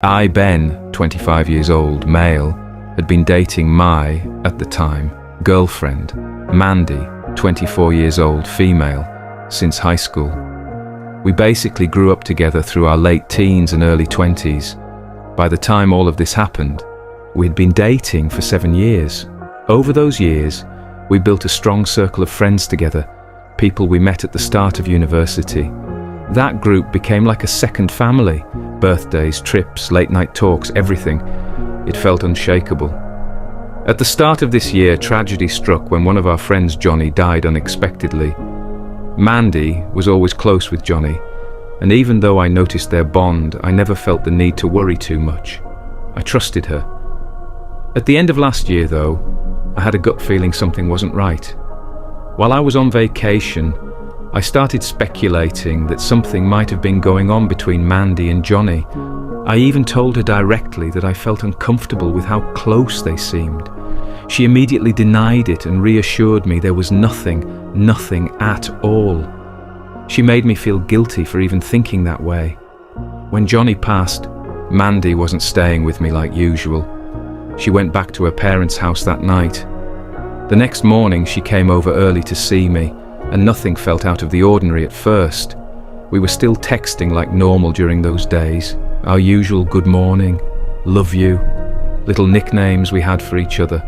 I, Ben, 25 years old, male, had been dating my, at the time, girlfriend, Mandy, 24 years old, female, since high school. We basically grew up together through our late teens and early 20s. By the time all of this happened, we had been dating for 7 years. Over those years, we built a strong circle of friends together, people we met at the start of university. That group became like a second family. Birthdays, trips, late-night talks, everything. It felt unshakable. At the start of this year, tragedy struck when one of our friends, Johnny, died unexpectedly. Mandy was always close with Johnny, and even though I noticed their bond, I never felt the need to worry too much. I trusted her. At the end of last year, though, I had a gut feeling something wasn't right. While I was on vacation, I started speculating that something might have been going on between Mandy and Johnny. I even told her directly that I felt uncomfortable with how close they seemed. She immediately denied it and reassured me there was nothing at all. She made me feel guilty for even thinking that way. When Johnny passed, Mandy wasn't staying with me like usual. She went back to her parents' house that night. The next morning she came over early to see me, and nothing felt out of the ordinary at first. We were still texting like normal during those days, our usual good morning, love you, little nicknames we had for each other.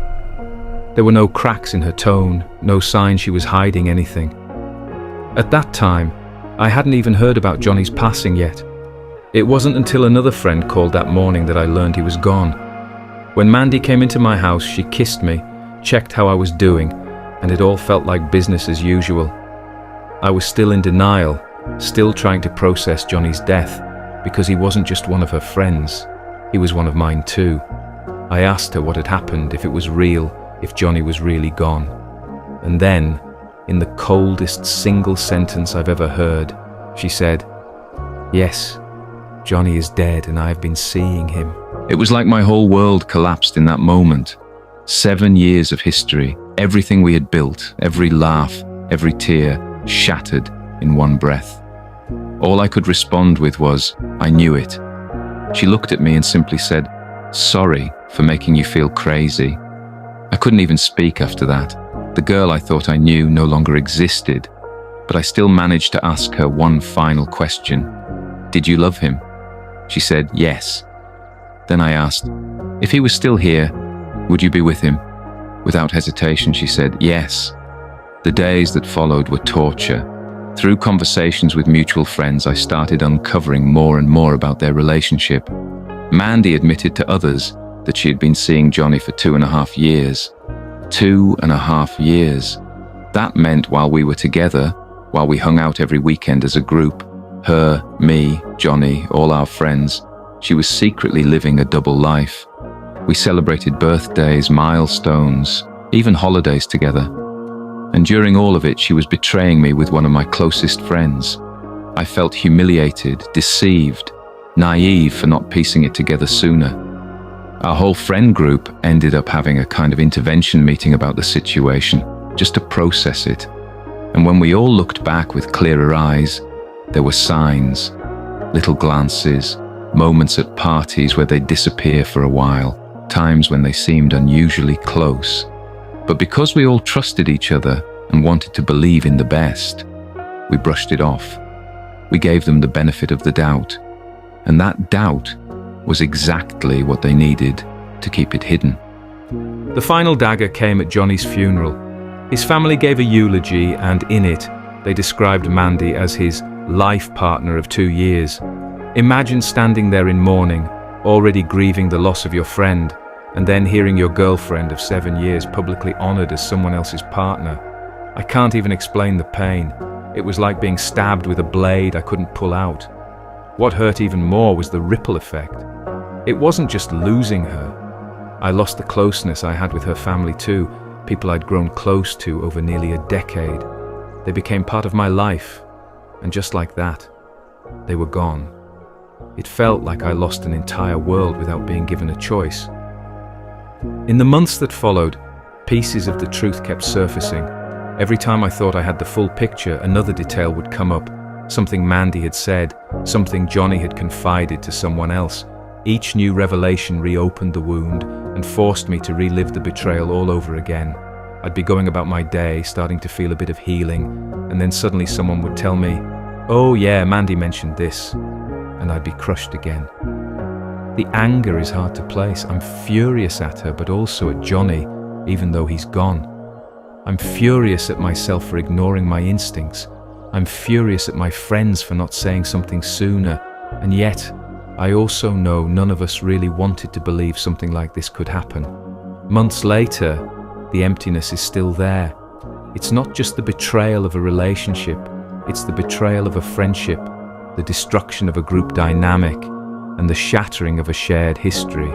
There were no cracks in her tone, no sign she was hiding anything. At that time, I hadn't even heard about Johnny's passing yet. It wasn't until another friend called that morning that I learned he was gone. When Mandy came into my house, she kissed me, checked how I was doing, and it all felt like business as usual. I was still in denial, still trying to process Johnny's death, because he wasn't just one of her friends, he was one of mine too. I asked her what had happened, if it was real, if Johnny was really gone. And then, in the coldest single sentence I've ever heard, she said, "Yes, Johnny is dead and I have been seeing him." It was like my whole world collapsed in that moment. 7 years of history, everything we had built, every laugh, every tear, shattered in one breath. All I could respond with was, "I knew it." She looked at me and simply said, "Sorry for making you feel crazy." I couldn't even speak after that. The girl I thought I knew no longer existed, but I still managed to ask her one final question. "Did you love him?" She said, "Yes." Then I asked, "If he was still here, would you be with him?" Without hesitation, she said, "Yes." The days that followed were torture. Through conversations with mutual friends, I started uncovering more and more about their relationship. Mandy admitted to others that she had been seeing Johnny for 2.5 years. 2.5 years. That meant while we were together, while we hung out every weekend as a group, her, me, Johnny, all our friends, she was secretly living a double life. We celebrated birthdays, milestones, even holidays together. And during all of it, she was betraying me with one of my closest friends. I felt humiliated, deceived, naive for not piecing it together sooner. Our whole friend group ended up having a kind of intervention meeting about the situation, just to process it. And when we all looked back with clearer eyes, there were signs, little glances, moments at parties where they'd disappear for a while, times when they seemed unusually close. But because we all trusted each other and wanted to believe in the best, we brushed it off. We gave them the benefit of the doubt. And that doubt was exactly what they needed to keep it hidden. The final dagger came at Johnny's funeral. His family gave a eulogy, and in it, they described Mandy as his life partner of 2 years. Imagine standing there in mourning, already grieving the loss of your friend, and then hearing your girlfriend of 7 years publicly honored as someone else's partner. I can't even explain the pain. It was like being stabbed with a blade I couldn't pull out. What hurt even more was the ripple effect. It wasn't just losing her. I lost the closeness I had with her family too, people I'd grown close to over nearly a decade. They became part of my life, and just like that, they were gone. It felt like I lost an entire world without being given a choice. In the months that followed, pieces of the truth kept surfacing. Every time I thought I had the full picture, another detail would come up. Something Mandy had said, something Johnny had confided to someone else. Each new revelation reopened the wound and forced me to relive the betrayal all over again. I'd be going about my day, starting to feel a bit of healing, and then suddenly someone would tell me, "Oh yeah, Mandy mentioned this," and I'd be crushed again. The anger is hard to place. I'm furious at her, but also at Johnny, even though he's gone. I'm furious at myself for ignoring my instincts. I'm furious at my friends for not saying something sooner, and yet, I also know none of us really wanted to believe something like this could happen. Months later, the emptiness is still there. It's not just the betrayal of a relationship, it's the betrayal of a friendship, the destruction of a group dynamic, and the shattering of a shared history.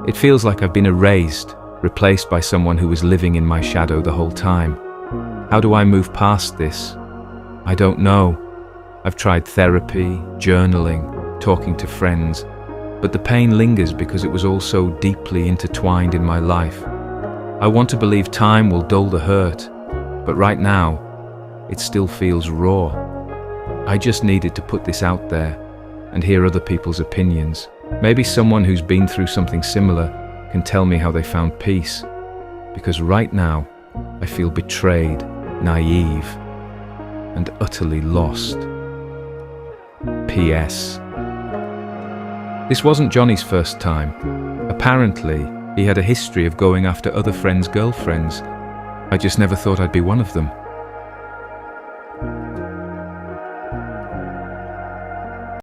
It feels like I've been erased, replaced by someone who was living in my shadow the whole time. How do I move past this? I don't know. I've tried therapy, journaling, talking to friends, but the pain lingers because it was all so deeply intertwined in my life. I want to believe time will dull the hurt, but right now, it still feels raw. I just needed to put this out there and hear other people's opinions. Maybe someone who's been through something similar can tell me how they found peace, because right now, I feel betrayed, naive, and utterly lost. P.S. This wasn't Johnny's first time. Apparently, he had a history of going after other friends' girlfriends. I just never thought I'd be one of them.